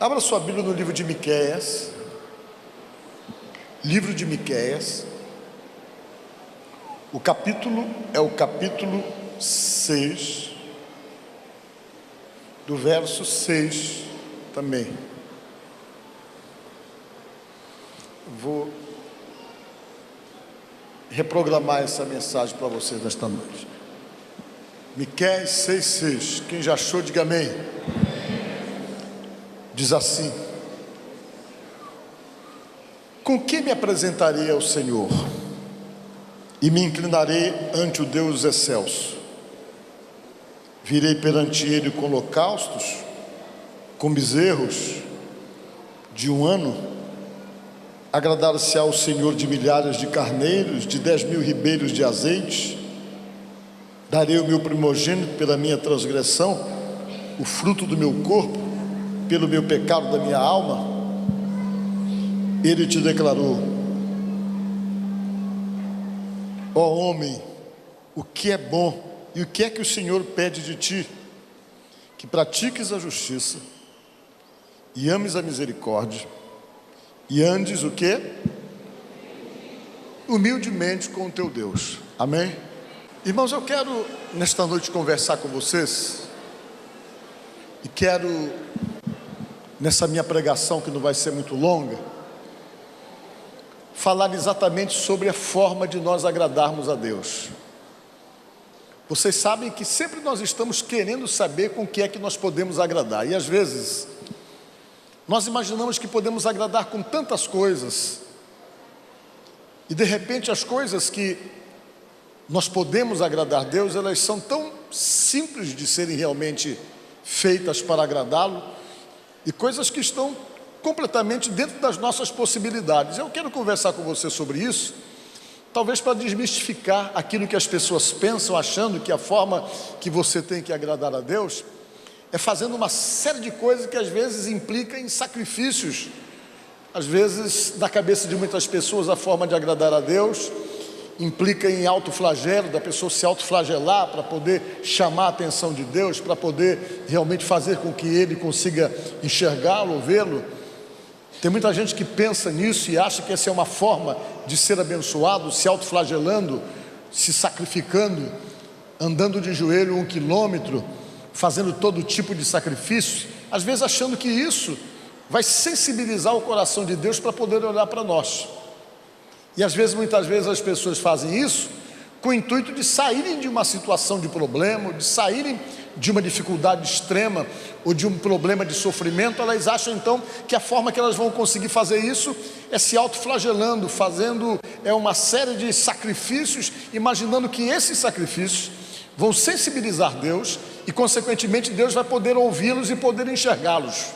Abra sua Bíblia no livro de Miqueias. Livro de Miqueias. O capítulo é o capítulo 6, do verso 6 também. Vou reprogramar essa mensagem para vocês nesta noite. Miqueias 6:6. Quem já achou, diga amém. Diz assim: com que me apresentarei ao Senhor e me inclinarei ante o Deus dos excelsos? Virei perante ele com holocaustos, com bezerros de um ano? Agradar-se ao Senhor de milhares de carneiros, de 10.000 ribeiros de azeite? Darei o meu primogênito pela minha transgressão, o fruto do meu corpo pelo meu pecado da minha alma? Ele te declarou: ó homem, o que é bom e o que é que o Senhor pede de ti? Que pratiques a justiça e ames a misericórdia e andes o quê? Humildemente com o teu Deus. Amém? Irmãos, eu quero nesta noite conversar com vocês e quero, nessa minha pregação que não vai ser muito longa, falar exatamente sobre a forma de nós agradarmos a Deus. Vocês sabem que sempre nós estamos querendo saber com o que é que nós podemos agradar, e às vezes nós imaginamos que podemos agradar com tantas coisas, e de repente as coisas que nós podemos agradar a Deus, elas são tão simples de serem realmente feitas para agradá-lo, e coisas que estão completamente dentro das nossas possibilidades. Eu quero conversar com você sobre isso, talvez para desmistificar aquilo que as pessoas pensam, achando que a forma que você tem que agradar a Deus é fazendo uma série de coisas que às vezes implica em sacrifícios. Às vezes, na cabeça de muitas pessoas, a forma de agradar a Deus implica em autoflagelo, da pessoa se autoflagelar para poder chamar a atenção de Deus, para poder realmente fazer com que Ele consiga enxergá-lo, vê-lo. Tem muita gente que pensa nisso e acha que essa é uma forma de ser abençoado, se autoflagelando, se sacrificando, andando de joelho 1 quilômetro, fazendo todo tipo de sacrifício, às vezes achando que isso vai sensibilizar o coração de Deus para poder olhar para nós. E às vezes, muitas vezes as pessoas fazem isso com o intuito de saírem de uma situação de problema, de saírem de uma dificuldade extrema ou de um problema de sofrimento. Elas acham então que a forma que elas vão conseguir fazer isso é se autoflagelando, fazendo uma série de sacrifícios, imaginando que esses sacrifícios vão sensibilizar Deus e consequentemente Deus vai poder ouvi-los e poder enxergá-los.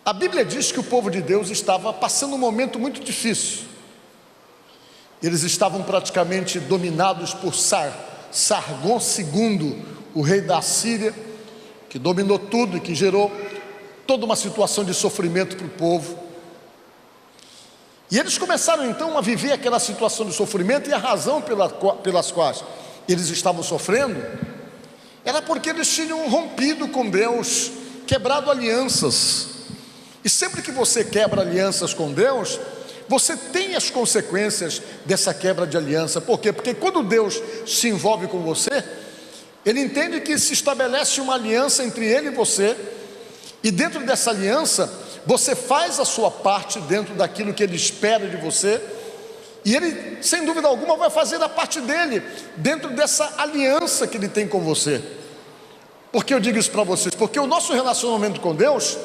A Bíblia diz que o povo de Deus estava passando um momento muito difícil. Eles estavam praticamente dominados por Sargon II, o rei da Assíria, que dominou tudo e que gerou toda uma situação de sofrimento para o povo. E eles começaram então a viver aquela situação de sofrimento, e a razão pelas quais eles estavam sofrendo era porque eles tinham rompido com Deus, quebrado alianças. E sempre que você quebra alianças com Deus, você tem as consequências dessa quebra de aliança. Por quê? Porque quando Deus se envolve com você, Ele entende que se estabelece uma aliança entre Ele e você, e dentro dessa aliança, você faz a sua parte dentro daquilo que Ele espera de você, e Ele, sem dúvida alguma, vai fazer a parte dele dentro dessa aliança que Ele tem com você. Por que eu digo isso para vocês? Porque o nosso relacionamento com Deus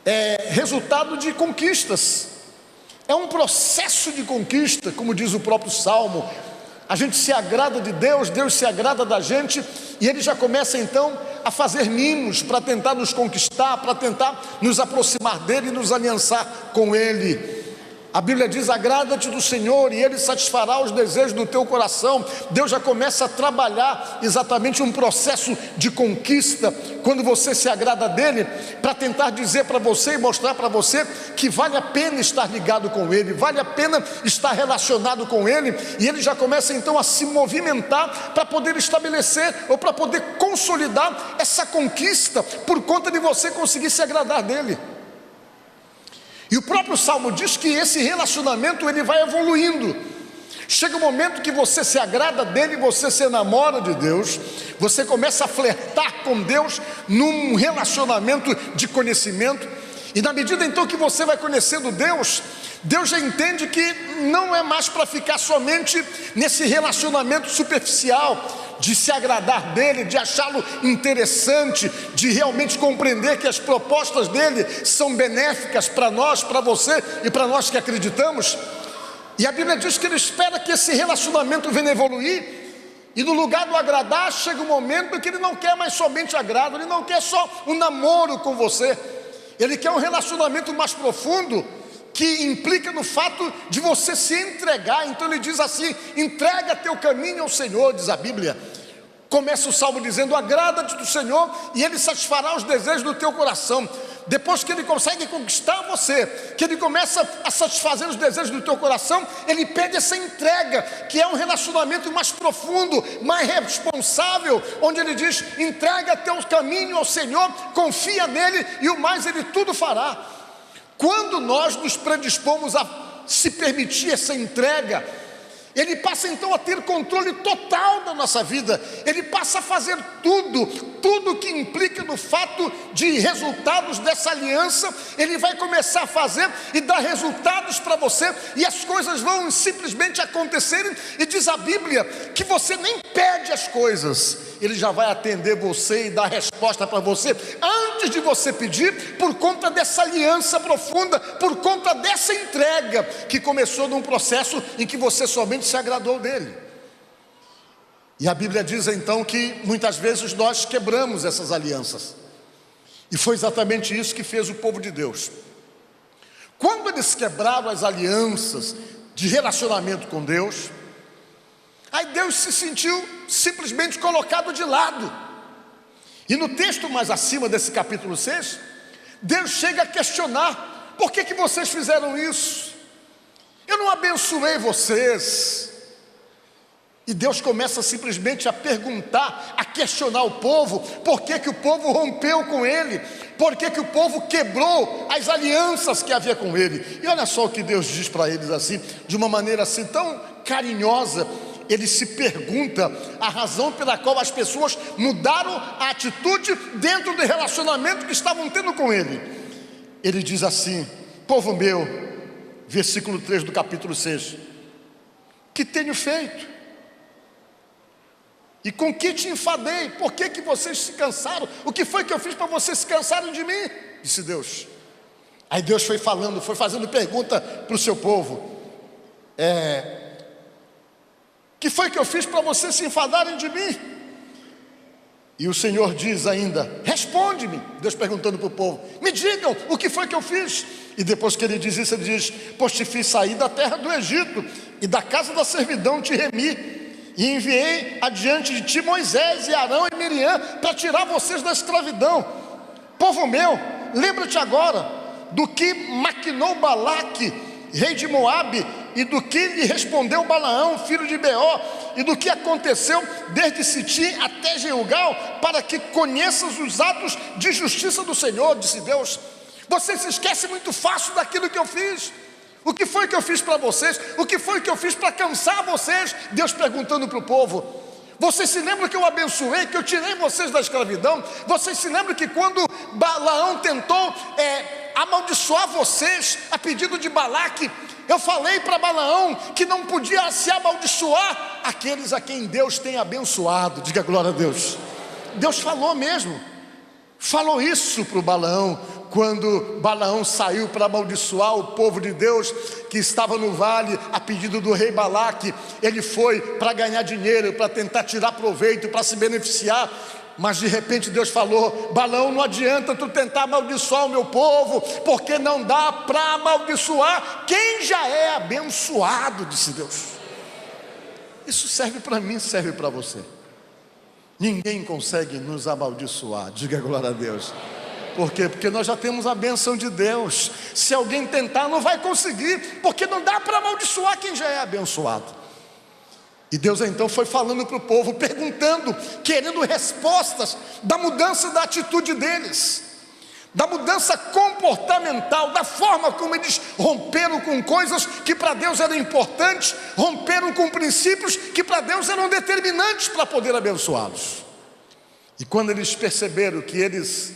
é resultado de conquistas, é um processo de conquista, como diz o próprio Salmo. A gente se agrada de Deus, Deus se agrada da gente, e Ele já começa então a fazer mimos para tentar nos conquistar, para tentar nos aproximar dEle e nos aliançar com Ele. A Bíblia diz: agrada-te do Senhor e Ele satisfará os desejos do teu coração. Deus já começa a trabalhar exatamente um processo de conquista, quando você se agrada dEle, para tentar dizer para você e mostrar para você que vale a pena estar ligado com Ele, vale a pena estar relacionado com Ele. E Ele já começa então a se movimentar para poder estabelecer ou para poder consolidar essa conquista, por conta de você conseguir se agradar dEle. E o próprio Salmo diz que esse relacionamento ele vai evoluindo. Chega um momento que você se agrada dele, você se enamora de Deus, você começa a flertar com Deus num relacionamento de conhecimento. E na medida então que você vai conhecendo Deus, Deus já entende que não é mais para ficar somente nesse relacionamento superficial, de se agradar dele, de achá-lo interessante, de realmente compreender que as propostas dele são benéficas para nós, para você e para nós que acreditamos. E a Bíblia diz que ele espera que esse relacionamento venha evoluir, e no lugar do agradar chega um momento em que ele não quer mais somente agrado, ele não quer só um namoro com você, ele quer um relacionamento mais profundo, que implica no fato de você se entregar. Então ele diz assim: entrega teu caminho ao Senhor, diz a Bíblia. Começa o salmo dizendo: agrada-te do Senhor e Ele satisfará os desejos do teu coração. Depois que Ele consegue conquistar você, que Ele começa a satisfazer os desejos do teu coração, Ele pede essa entrega, que é um relacionamento mais profundo, mais responsável, onde Ele diz: entrega teu caminho ao Senhor, confia nele e o mais Ele tudo fará. Quando nós nos predispomos a se permitir essa entrega, Ele passa então a ter controle total da nossa vida. Ele passa a fazer tudo que implica no fato de resultados dessa aliança. Ele vai começar a fazer e dar resultados para você, e as coisas vão simplesmente acontecerem. E diz a Bíblia que você nem pede as coisas, Ele já vai atender você e dar resposta para você antes de você pedir, por conta dessa aliança profunda, por conta dessa entrega que começou num processo em que você somente se agradou dele. E a Bíblia diz então que muitas vezes nós quebramos essas alianças, e foi exatamente isso que fez o povo de Deus. Quando eles quebraram as alianças de relacionamento com Deus, aí Deus se sentiu simplesmente colocado de lado. E no texto mais acima desse capítulo 6, Deus chega a questionar: por que vocês fizeram isso? Eu não abençoei vocês. E Deus começa simplesmente a perguntar, a questionar o povo: por que o povo rompeu com Ele? Por que o povo quebrou as alianças que havia com Ele? E olha só o que Deus diz para eles assim, de uma maneira assim tão carinhosa. Ele se pergunta a razão pela qual as pessoas mudaram a atitude dentro do relacionamento que estavam tendo com Ele. Ele diz assim: povo meu, versículo 3 do capítulo 6, que tenho feito? E com que te enfadei? Por que vocês se cansaram? O que foi que eu fiz para vocês se cansarem de mim? Disse Deus. Aí Deus foi falando, foi fazendo pergunta para o seu povo: que foi que eu fiz para vocês se enfadarem de mim? E o Senhor diz ainda: responde-me. Deus perguntando para o povo: me digam, o que foi que eu fiz? E depois que ele diz isso, ele diz: pois te fiz sair da terra do Egito, e da casa da servidão te remi, e enviei adiante de ti Moisés e Arão e Miriam, para tirar vocês da escravidão. Povo meu, lembra-te agora do que maquinou Balaque, rei de Moabe, e do que lhe respondeu Balaão, filho de Beó, e do que aconteceu desde Sitim até Gilgal, para que conheças os atos de justiça do Senhor, disse Deus. Você se esquece muito fácil daquilo que eu fiz. O que foi que eu fiz para vocês? O que foi que eu fiz para cansar vocês? Deus perguntando para o povo. Vocês se lembram que eu abençoei, que eu tirei vocês da escravidão? Vocês se lembram que quando Balaão tentou amaldiçoar vocês a pedido de Balaque, eu falei para Balaão que não podia se amaldiçoar aqueles a quem Deus tem abençoado? Diga glória a Deus. Deus falou mesmo, falou isso para o Balaão. Quando Balaão saiu para amaldiçoar o povo de Deus que estava no vale a pedido do rei Balaque, ele foi para ganhar dinheiro, para tentar tirar proveito, para se beneficiar. Mas de repente Deus falou: Balaão, não adianta tu tentar amaldiçoar o meu povo, porque não dá para amaldiçoar quem já é abençoado, disse Deus. Isso serve para mim, serve para você. Ninguém consegue nos amaldiçoar, diga glória a Deus. Por quê? Porque nós já temos a bênção de Deus. Se alguém tentar, não vai conseguir, porque não dá para amaldiçoar quem já é abençoado. E Deus então foi falando para o povo, perguntando, querendo respostas da mudança da atitude deles, da mudança comportamental, da forma como eles romperam com coisas que para Deus eram importantes, romperam com princípios que para Deus eram determinantes para poder abençoá-los. E quando eles perceberam que eles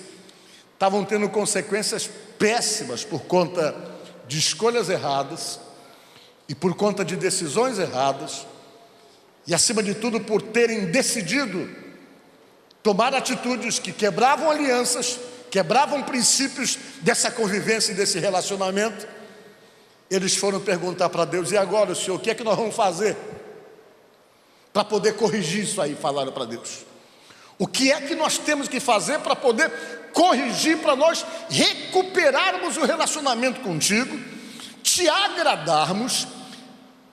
estavam tendo consequências péssimas por conta de escolhas erradas e por conta de decisões erradas, e acima de tudo por terem decidido tomar atitudes que quebravam alianças, quebravam princípios dessa convivência e desse relacionamento, eles foram perguntar para Deus: e agora, Senhor, o que é que nós vamos fazer para poder corrigir isso aí? Falaram para Deus: o que é que nós temos que fazer para poder corrigir, para nós recuperarmos o relacionamento contigo, te agradarmos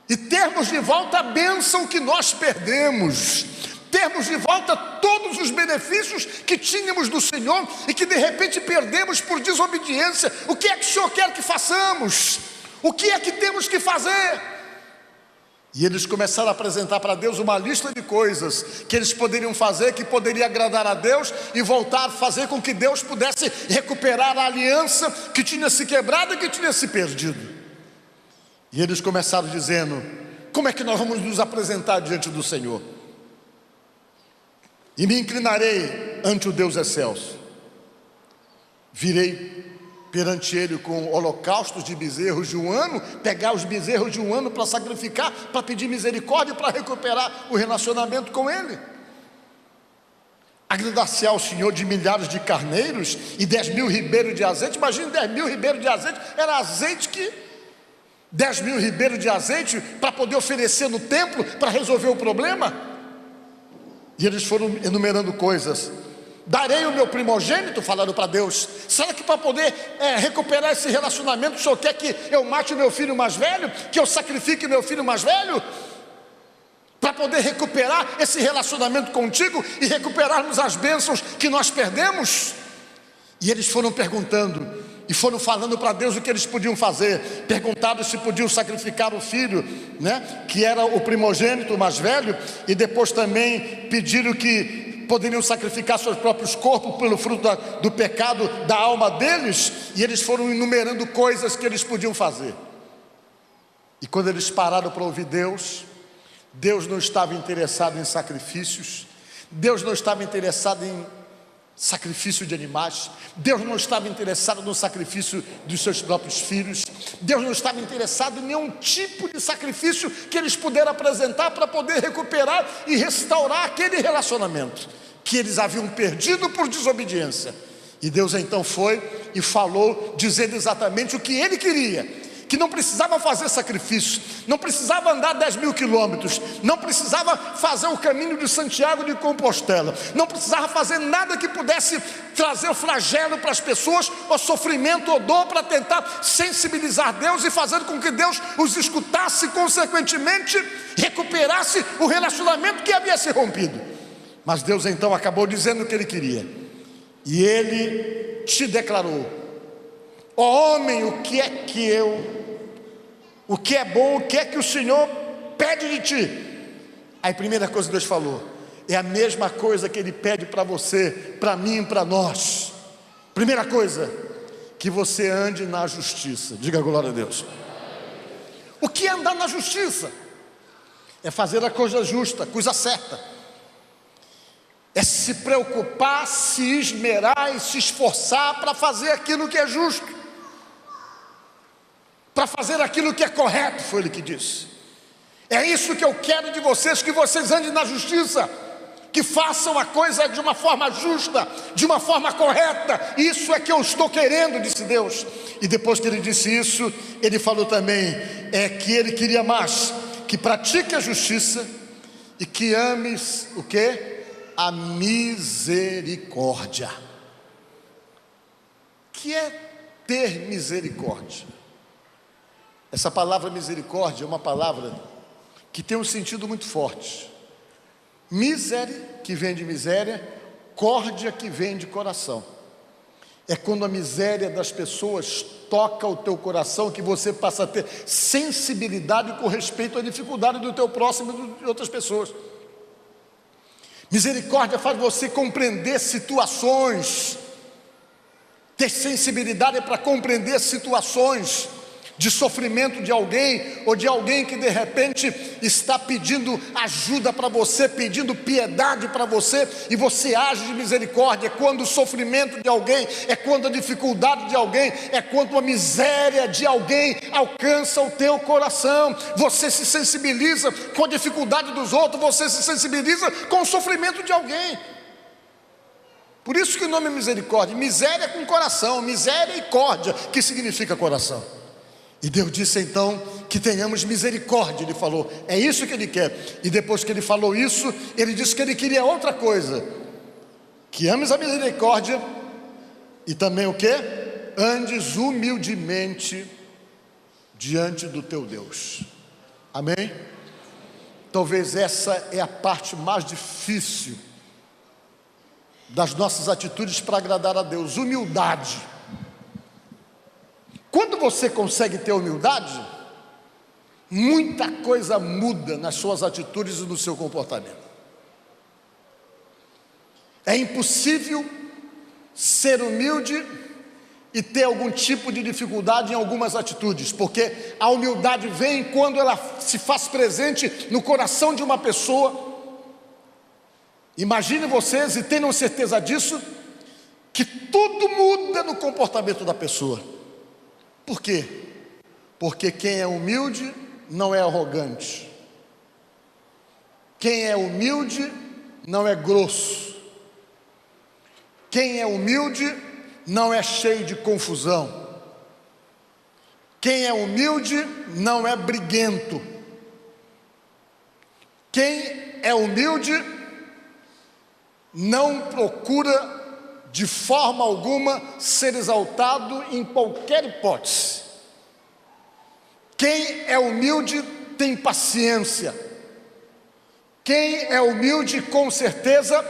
e termos de volta a bênção que nós perdemos, termos de volta todos os benefícios que tínhamos do Senhor e que de repente perdemos por desobediência? O que é que o Senhor quer que façamos? O que é que temos que fazer? E eles começaram a apresentar para Deus uma lista de coisas que eles poderiam fazer, que poderia agradar a Deus e voltar a fazer com que Deus pudesse recuperar a aliança que tinha se quebrado e que tinha se perdido. E eles começaram dizendo: como é que nós vamos nos apresentar diante do Senhor? E me inclinarei ante o Deus excelso, virei perante ele com holocaustos de bezerros de um ano, pegar os bezerros de um ano para sacrificar, para pedir misericórdia, para recuperar o relacionamento com ele. Agradar-se ao Senhor de milhares de carneiros e 10.000 ribeiros de azeite. Imagine 10.000 ribeiros de azeite, era azeite que 10.000 ribeiros de azeite para poder oferecer no templo para resolver o problema. E eles foram enumerando coisas. Darei o meu primogênito, falaram para Deus. Será que para poder recuperar esse relacionamento, o Senhor quer que eu mate o meu filho mais velho? Que eu sacrifique o meu filho mais velho? Para poder recuperar esse relacionamento contigo e recuperarmos as bênçãos que nós perdemos? E eles foram perguntando e foram falando para Deus o que eles podiam fazer. Perguntaram se podiam sacrificar o filho, né, que era o primogênito, o mais velho. E depois também pediram que poderiam sacrificar seus próprios corpos pelo fruto do pecado da alma deles. E eles foram enumerando coisas que eles podiam fazer. E quando eles pararam para ouvir Deus, Deus não estava interessado em sacrifícios, Deus não estava interessado em sacrifício de animais, Deus não estava interessado no sacrifício dos seus próprios filhos, Deus não estava interessado em nenhum tipo de sacrifício que eles puderam apresentar para poder recuperar e restaurar aquele relacionamento que eles haviam perdido por desobediência. E Deus então foi e falou, dizendo exatamente o que ele queria: que não precisava fazer sacrifício, não precisava andar 10.000 quilômetros, não precisava fazer o caminho de Santiago de Compostela, não precisava fazer nada que pudesse trazer o flagelo para as pessoas, ou sofrimento ou dor, para tentar sensibilizar Deus e fazer com que Deus os escutasse e consequentemente recuperasse o relacionamento que havia se rompido. Mas Deus então acabou dizendo o que ele queria, e ele te declarou: ó homem, o que é bom, o que é que o Senhor pede de ti? Aí a primeira coisa que Deus falou é a mesma coisa que Ele pede para você, para mim e para nós. Primeira coisa, que você ande na justiça. Diga glória a Deus. O que é andar na justiça? É fazer a coisa justa, a coisa certa. É se preocupar, se esmerar e se esforçar para fazer aquilo que é justo, para fazer aquilo que é correto, foi ele que disse. É isso que eu quero de vocês, que vocês andem na justiça, que façam a coisa de uma forma justa, de uma forma correta. Isso é que eu estou querendo, disse Deus. E depois que ele disse isso, ele falou também que ele queria mais, que pratique a justiça e que ames o quê? a misericórdia. O que é ter misericórdia? Essa palavra misericórdia é uma palavra que tem um sentido muito forte. Misere, que vem de miséria, córdia, que vem de coração. É quando a miséria das pessoas toca o teu coração, que você passa a ter sensibilidade com respeito à dificuldade do teu próximo e de outras pessoas. Misericórdia faz você compreender situações, ter sensibilidade para compreender situações de sofrimento de alguém, ou de alguém que de repente está pedindo ajuda para você, pedindo piedade para você, e você age de misericórdia. É quando o sofrimento de alguém, é quando a dificuldade de alguém, é quando a miséria de alguém alcança o teu coração. Você se sensibiliza com a dificuldade dos outros, você se sensibiliza com o sofrimento de alguém. Por isso que o nome é misericórdia. Miséria com coração, miséria e córdia, que significa coração. E Deus disse então que tenhamos misericórdia. Ele falou, é isso que Ele quer. E depois que Ele falou isso, Ele disse que Ele queria outra coisa: que ames a misericórdia e também o quê? Andes humildemente diante do teu Deus. Amém? Talvez essa é a parte mais difícil das nossas atitudes para agradar a Deus: humildade. Quando você consegue ter humildade, muita coisa muda nas suas atitudes e no seu comportamento. É impossível ser humilde e ter algum tipo de dificuldade em algumas atitudes, porque a humildade vem quando ela se faz presente no coração de uma pessoa. Imagine vocês, e tenham certeza disso, que tudo muda no comportamento da pessoa. Por quê? Porque quem é humilde não é arrogante. Quem é humilde não é grosso. Quem é humilde não é cheio de confusão. Quem é humilde não é briguento. Quem é humilde não procura de forma alguma ser exaltado em qualquer hipótese. Quem é humilde tem paciência. Quem é humilde com certeza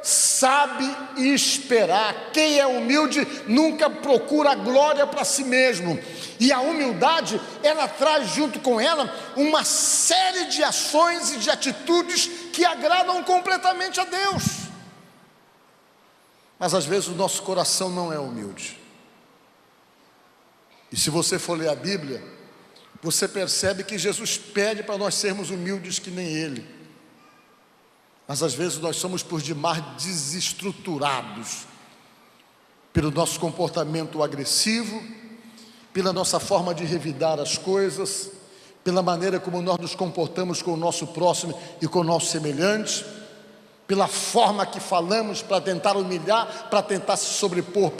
sabe esperar. Quem é humilde nunca procura glória para si mesmo. E a humildade, ela traz junto com ela uma série de ações e de atitudes que agradam completamente a Deus. Mas às vezes o nosso coração não é humilde. E se você for ler a Bíblia, você percebe que Jesus pede para nós sermos humildes que nem Ele. Mas às vezes nós somos por demais desestruturados pelo nosso comportamento agressivo, pela nossa forma de revidar as coisas, pela maneira como nós nos comportamos com o nosso próximo e com o nosso semelhante, pela forma que falamos para tentar humilhar, para tentar se sobrepor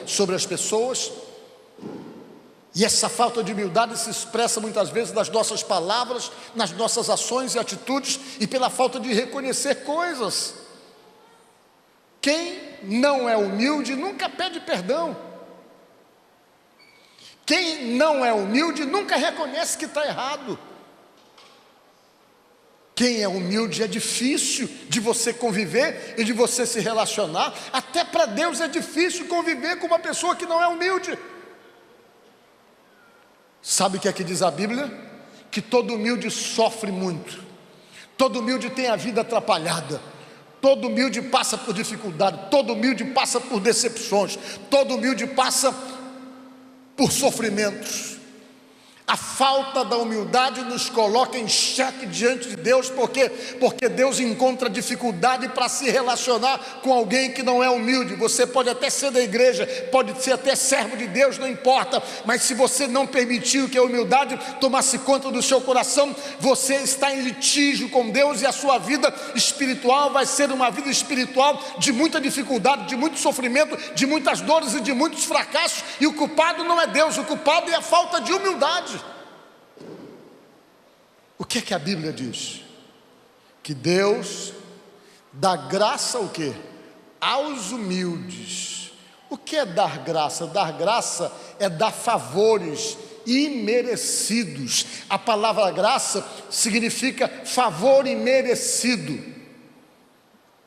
sobre as pessoas. E essa falta de humildade se expressa muitas vezes nas nossas palavras, nas nossas ações e atitudes, e pela falta de reconhecer coisas. Quem não é humilde nunca pede perdão. Quem não é humilde nunca reconhece que está errado. Quem é humilde é difícil de você conviver e de você se relacionar. Até para Deus é difícil conviver com uma pessoa que não é humilde. Sabe o que é que diz a Bíblia? Que todo humilde sofre muito. Todo humilde tem a vida atrapalhada. Todo humilde passa por dificuldade. Todo humilde passa por decepções. Todo humilde passa por sofrimentos. A falta da humildade nos coloca em xeque diante de Deus, porque Deus encontra dificuldade para se relacionar com alguém que não é humilde. Você pode até ser da igreja, pode ser até servo de Deus, não importa, mas se você não permitir que a humildade tomasse conta do seu coração, você está em litígio com Deus, e a sua vida espiritual vai ser uma vida espiritual de muita dificuldade, de muito sofrimento, de muitas dores e de muitos fracassos, e o culpado não é Deus, o culpado é a falta de humildade. O que é que a Bíblia diz? Que Deus dá graça o quê? Aos humildes. O que é dar graça? Dar graça é dar favores imerecidos. A palavra graça significa favor imerecido,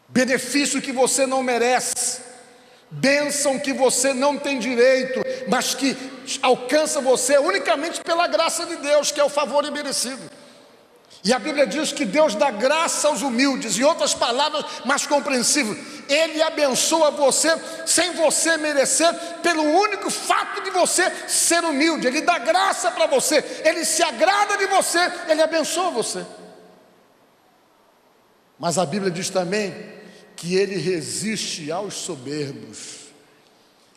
benefício que você não merece, bênção que você não tem direito, mas que alcança você unicamente pela graça de Deus, que é o favor imerecido. E a Bíblia diz que Deus dá graça aos humildes. Em outras palavras mais compreensíveis, Ele abençoa você sem você merecer, pelo único fato de você ser humilde. Ele dá graça para você, Ele se agrada de você, Ele abençoa você. Mas a Bíblia diz também que Ele resiste aos soberbos.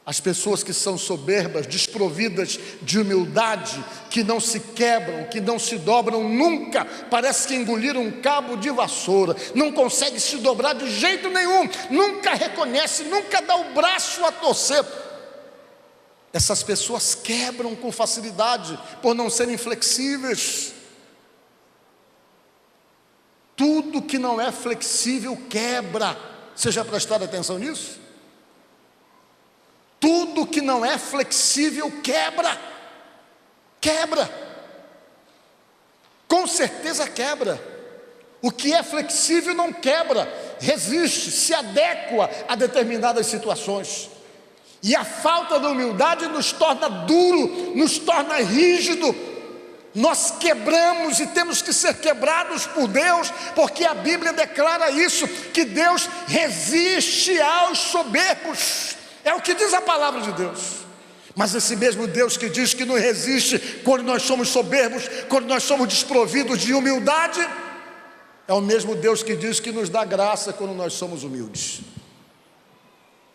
As pessoas que são soberbas, desprovidas de humildade, que não se quebram, que não se dobram nunca, parece que engoliram um cabo de vassoura, não consegue se dobrar de jeito nenhum, nunca reconhece, nunca dá o braço a torcer. Essas pessoas quebram com facilidade, por não serem flexíveis. Tudo que não é flexível quebra. Você já prestou atenção nisso? Tudo que não é flexível quebra. Quebra. Com certeza quebra. O que é flexível não quebra, resiste, se adequa a determinadas situações. E a falta de humildade nos torna duro, nos torna rígido. Nós quebramos e temos que ser quebrados por Deus, porque a Bíblia declara isso, que Deus resiste aos soberbos. É o que diz a palavra de Deus. Mas esse mesmo Deus que diz que nos resiste quando nós somos soberbos, quando nós somos desprovidos de humildade, é o mesmo Deus que diz que nos dá graça quando nós somos humildes.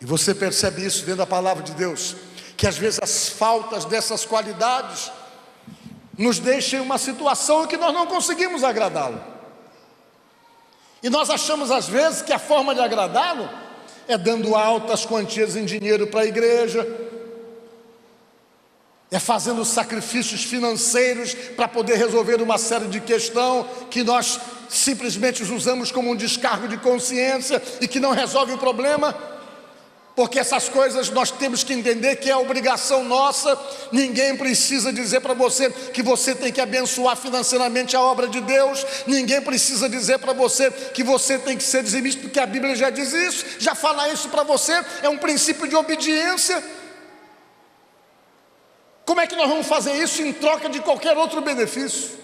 E você percebe isso dentro da palavra de Deus, que às vezes as faltas dessas qualidades nos deixam em uma situação em que nós não conseguimos agradá-lo. E nós achamos às vezes que a forma de agradá-lo é dando altas quantias em dinheiro para a igreja, é fazendo sacrifícios financeiros para poder resolver uma série de questões que nós simplesmente usamos como um descargo de consciência e que não resolve o problema. Porque essas coisas nós temos que entender que é obrigação nossa. Ninguém precisa dizer para você que você tem que abençoar financeiramente a obra de Deus. Ninguém precisa dizer para você que você tem que ser dizimista, porque a Bíblia já diz isso, já fala isso para você. É um princípio de obediência. Como é que nós vamos fazer isso em troca de qualquer outro benefício?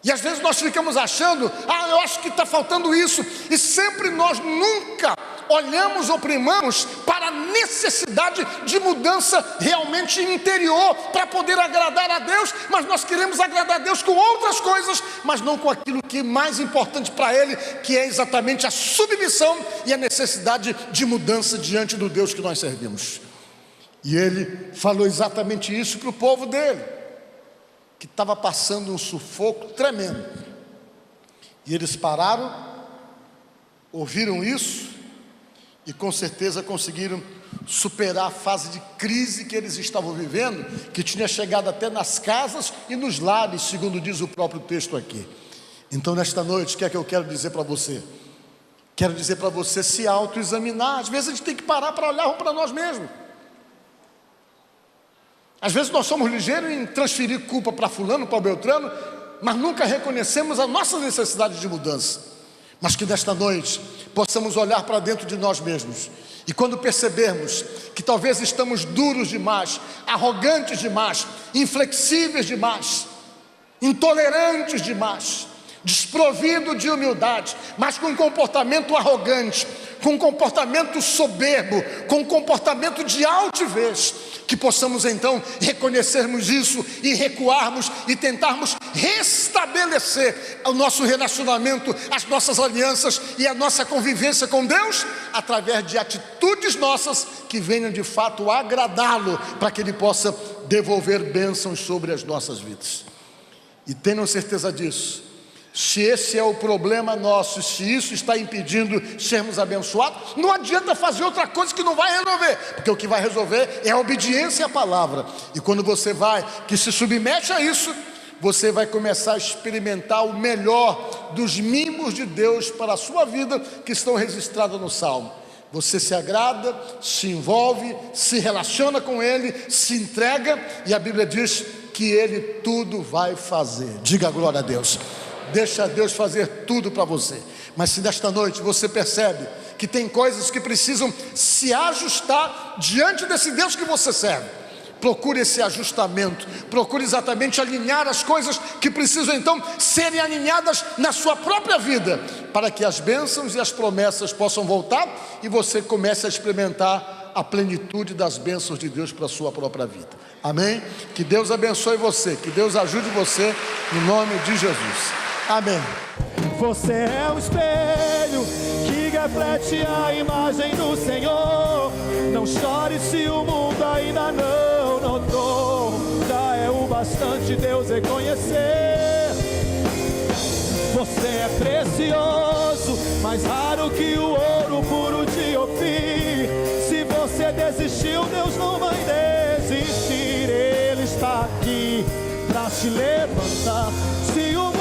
E às vezes nós ficamos achando, eu acho que está faltando isso. E sempre nós nunca olhamos ou primamos para a necessidade de mudança realmente interior para poder agradar a Deus. Mas nós queremos agradar a Deus com outras coisas, mas não com aquilo que é mais importante para Ele, que é exatamente a submissão e a necessidade de mudança diante do Deus que nós servimos. E Ele falou exatamente isso para o povo dele, que estava passando um sufoco tremendo. E eles pararam, ouviram isso e com certeza conseguiram superar a fase de crise que eles estavam vivendo, que tinha chegado até nas casas e nos lares, segundo diz o próprio texto aqui. Então nesta noite, o que é que eu quero dizer para você? Quero dizer para você se autoexaminar. Às vezes a gente tem que parar para olhar para nós mesmos. Às vezes nós somos ligeiros em transferir culpa para fulano, para Beltrano, mas nunca reconhecemos a nossa necessidade de mudança. Mas que nesta noite possamos olhar para dentro de nós mesmos, e quando percebermos que talvez estamos duros demais, arrogantes demais, inflexíveis demais, intolerantes demais, desprovido de humildade, mas com um comportamento arrogante, com um comportamento soberbo, com um comportamento de altivez, que possamos então reconhecermos isso e recuarmos e tentarmos restabelecer o nosso relacionamento, as nossas alianças e a nossa convivência com Deus, através de atitudes nossas que venham de fato agradá-lo, para que Ele possa devolver bênçãos sobre as nossas vidas. E tenham certeza disso. Se esse é o problema nosso, se isso está impedindo sermos abençoados, não adianta fazer outra coisa que não vai resolver, porque o que vai resolver é a obediência à palavra. E quando você vai, que se submete a isso, você vai começar a experimentar o melhor dos mimos de Deus para a sua vida, que estão registrados no Salmo. Você se agrada, se envolve, se relaciona com Ele, se entrega, e a Bíblia diz que Ele tudo vai fazer. Diga glória a Deus. Deixa Deus fazer tudo para você. Mas se nesta noite você percebe que tem coisas que precisam se ajustar diante desse Deus que você serve, procure esse ajustamento, procure exatamente alinhar as coisas que precisam então serem alinhadas na sua própria vida, para que as bênçãos e as promessas possam voltar e você comece a experimentar a plenitude das bênçãos de Deus para a sua própria vida. Amém? Que Deus abençoe você, que Deus ajude você, no nome de Jesus. Amém. Você é o espelho que reflete a imagem do Senhor. Não chore se o mundo ainda não notou. Já é o bastante Deus reconhecer. Você é precioso, mais raro que o ouro puro de Ofir. Se você desistiu, Deus não vai desistir. Ele está aqui para te levantar. Se o